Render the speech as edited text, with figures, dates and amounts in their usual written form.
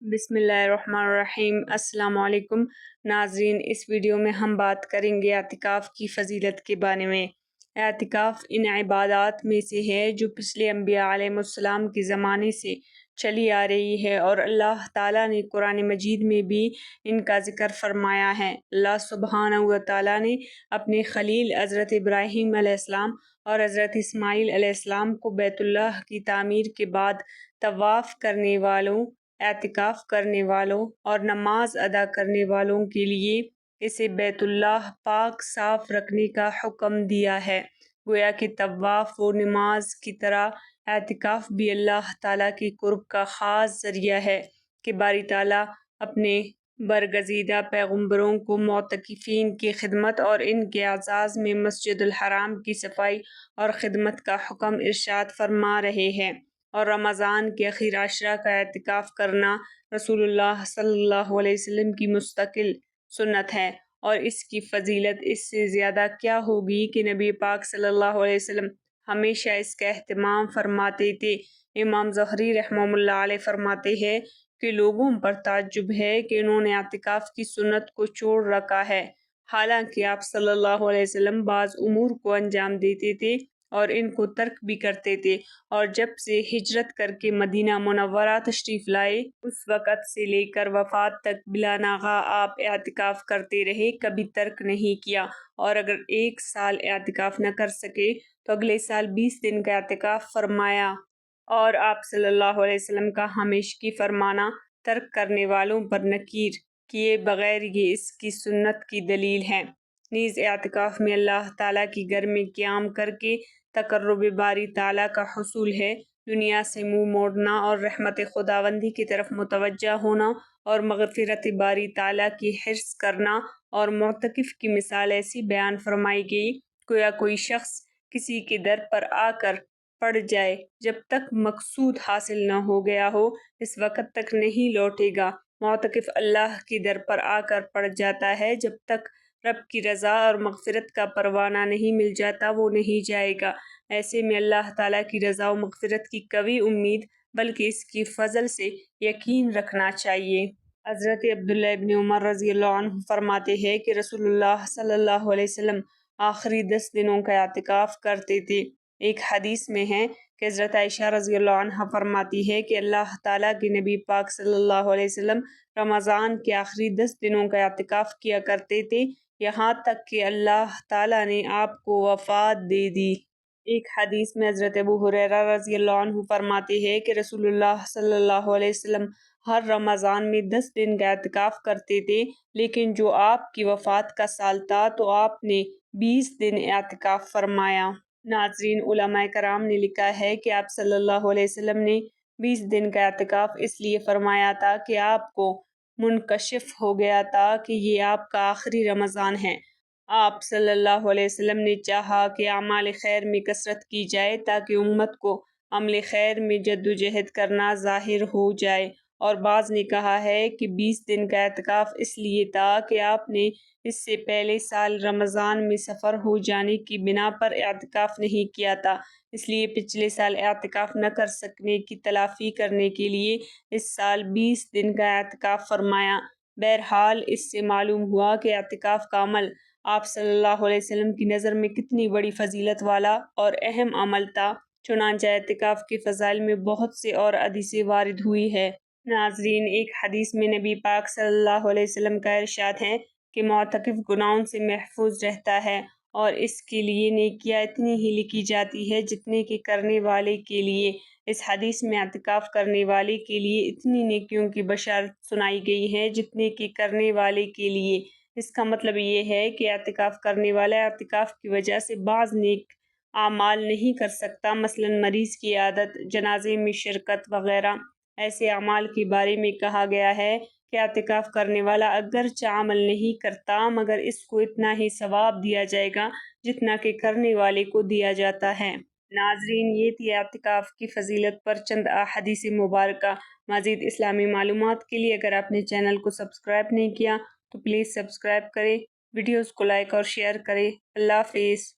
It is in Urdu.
بسم اللہ الرحمن الرحیم۔ السلام علیکم ناظرین، اس ویڈیو میں ہم بات کریں گے اعتکاف کی فضیلت کے بارے میں۔ اعتکاف ان عبادات میں سے ہے جو پچھلے انبیاء علیہ السلام کے زمانے سے چلی آ رہی ہے، اور اللہ تعالیٰ نے قرآن مجید میں بھی ان کا ذکر فرمایا ہے۔ اللہ سبحانہ و تعالیٰ نے اپنے خلیل حضرت ابراہیم علیہ السلام اور حضرت اسماعیل علیہ السلام کو بیت اللہ کی تعمیر کے بعد طواف کرنے والوں، اعتکاف کرنے والوں اور نماز ادا کرنے والوں کے لیے اسے بیت اللہ پاک صاف رکھنے کا حکم دیا ہے۔ گویا کہ طواف و نماز کی طرح اعتکاف بھی اللہ تعالیٰ کے قرب کا خاص ذریعہ ہے کہ باری تعالیٰ اپنے برگزیدہ پیغمبروں کو معتکفین کی خدمت اور ان کے اعزاز میں مسجد الحرام کی صفائی اور خدمت کا حکم ارشاد فرما رہے ہیں، اور رمضان کے اخیر عشرہ کا اعتکاف کرنا رسول اللہ صلی اللہ علیہ وسلم کی مستقل سنت ہے، اور اس کی فضیلت اس سے زیادہ کیا ہوگی کہ نبی پاک صلی اللہ علیہ وسلم ہمیشہ اس کا اہتمام فرماتے تھے۔ امام ظہری رحمہ اللہ علیہ فرماتے ہیں کہ لوگوں پر تعجب ہے کہ انہوں نے اعتکاف کی سنت کو چھوڑ رکھا ہے، حالانکہ آپ صلی اللہ علیہ وسلم بعض امور کو انجام دیتے تھے اور ان کو ترک بھی کرتے تھے، اور جب سے ہجرت کر کے مدینہ منورہ تشریف لائے اس وقت سے لے کر وفات تک بلا ناغہ آپ اعتکاف کرتے رہے، کبھی ترک نہیں کیا، اور اگر ایک سال اعتکاف نہ کر سکے تو اگلے سال 20 دن کا اعتکاف فرمایا، اور آپ صلی اللہ علیہ وسلم کا ہمیشگی فرمانا ترک کرنے والوں پر نکیر کیے بغیر یہ اس کی سنت کی دلیل ہے۔ نیز اعتکاف میں اللہ تعالیٰ کی گھر میں قیام کر کے تقرب باری تعالیٰ کا حصول ہے، دنیا سے منہ موڑنا اور رحمت خداوندی کی طرف متوجہ ہونا اور مغفرت باری تعالیٰ کی حرص کرنا، اور معتکف کی مثال ایسی بیان فرمائی گئی گویا کوئی شخص کسی کے در پر آ کر پڑ جائے، جب تک مقصود حاصل نہ ہو گیا ہو اس وقت تک نہیں لوٹے گا۔ معتکف اللہ کی در پر آ کر پڑ جاتا ہے، جب تک رب کی رضا اور مغفرت کا پروانہ نہیں مل جاتا وہ نہیں جائے گا۔ ایسے میں اللہ تعالیٰ کی رضا و مغفرت کی قوی امید بلکہ اس کی فضل سے یقین رکھنا چاہیے۔ حضرت عبداللہ ابن عمر رضی اللہ عنہ فرماتے ہیں کہ رسول اللہ صلی اللہ علیہ وسلم آخری 10 دنوں کا اعتکاف کرتے تھے۔ ایک حدیث میں ہے کہ حضرت عائشہ رضی اللہ عنہ فرماتی ہے کہ اللہ تعالیٰ کے نبی پاک صلی اللہ علیہ وسلم رمضان کے آخری 10 دنوں کا اعتکاف کیا کرتے تھے، یہاں تک کہ اللہ تعالیٰ نے آپ کو وفات دے دی۔ ایک حدیث میں حضرت ابو ہریرہ رضی اللہ عنہ فرماتے ہیں کہ رسول اللہ صلی اللہ علیہ وسلم ہر رمضان میں 10 دن کا اعتکاف کرتے تھے، لیکن جو آپ کی وفات کا سال تھا تو آپ نے 20 دن اعتکاف فرمایا۔ ناظرین، علماء کرام نے لکھا ہے کہ آپ صلی اللہ علیہ وسلم نے 20 دن کا اعتکاف اس لیے فرمایا تھا کہ آپ کو منکشف ہو گیا تھا کہ یہ آپ کا آخری رمضان ہے۔ آپ صلی اللہ علیہ وسلم نے چاہا کہ اعمال خیر میں کثرت کی جائے تاکہ امت کو عمل خیر میں جد و جہد کرنا ظاہر ہو جائے، اور بعض نے کہا ہے کہ 20 دن کا اعتکاف اس لیے تھا کہ آپ نے اس سے پہلے سال رمضان میں سفر ہو جانے کی بنا پر اعتکاف نہیں کیا تھا، اس لیے پچھلے سال اعتکاف نہ کر سکنے کی تلافی کرنے کے لیے اس سال 20 دن کا اعتکاف فرمایا۔ بہرحال اس سے معلوم ہوا کہ اعتکاف کا عمل آپ صلی اللہ علیہ وسلم کی نظر میں کتنی بڑی فضیلت والا اور اہم عمل تھا، چنانچہ اعتکاف کے فضائل میں بہت سے اور حدیثیں وارد ہوئی ہے۔ ناظرین، ایک حدیث میں نبی پاک صلی اللہ علیہ وسلم کا ارشاد ہے کہ معتکف گناہوں سے محفوظ رہتا ہے، اور اس کے لیے نیکیاں اتنی ہی لکھی جاتی ہے جتنے کہ کرنے والے کے لیے۔ اس حدیث میں اعتکاف کرنے والے کے لیے اتنی نیکیوں کی بشارت سنائی گئی ہے جتنے کہ کرنے والے کے لیے۔ اس کا مطلب یہ ہے کہ اعتکاف کرنے والا اعتکاف کی وجہ سے بعض نیک اعمال نہیں کر سکتا، مثلا مریض کی عیادت، جنازے میں شرکت وغیرہ۔ ایسے اعمال کے بارے میں کہا گیا ہے کہ اعتکاف کرنے والا اگرچہ عمل نہیں کرتا مگر اس کو اتنا ہی ثواب دیا جائے گا جتنا کہ کرنے والے کو دیا جاتا ہے۔ ناظرین، یہ تھی اعتکاف کی فضیلت پر چند احادیث مبارکہ۔ مزید اسلامی معلومات کے لیے اگر آپ نے چینل کو سبسکرائب نہیں کیا تو پلیز سبسکرائب کریں، ویڈیوز کو لائک اور شیئر کریں۔ اللہ حافظ۔